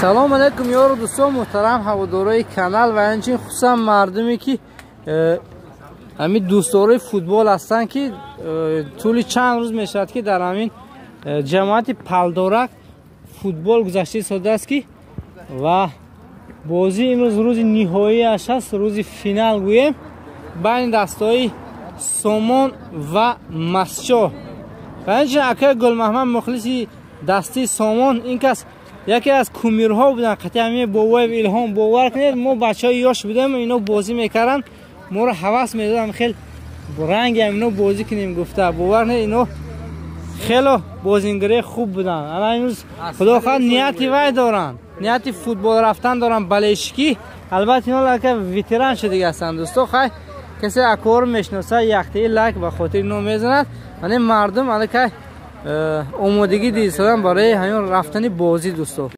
سلام علیکم یارو دوستان محترم هوادارهای کانال و همچنین خصوصا مردمی که همین دوستدارای فوتبال هستن که طول چند روز میشد که در همین جماعت پلدارک فوتبال گذشته ساده است که و بازی امروز روز نهایی اش است، روز فینال گویم بین دستای سامان و مسچو. و همچنین اکای گل محمد مخلصی دستی سامان این کس یکی از کومیرها بودن. قطعی همین بابای الهام باور کنید ما بچهای یاش بودیم اینا بازی میکردن ما رو حواس میدادن خیلی رنگ اینا بازی کنیم گفته باور کنید اینا خیلی بازیگری خوب بودن. الان امروز خدا خواهد نیتی وای دارن، نیتی فوتبال رفتن دارن بلشکی. البته اینا لکه ویتران شده هستن دوستو. خیلی کسی اکور میشناسه یختی لک و خاطر اینو میزند. یعنی مردم الان آمادگی دیدن برای همین رفتن بازی دوستو.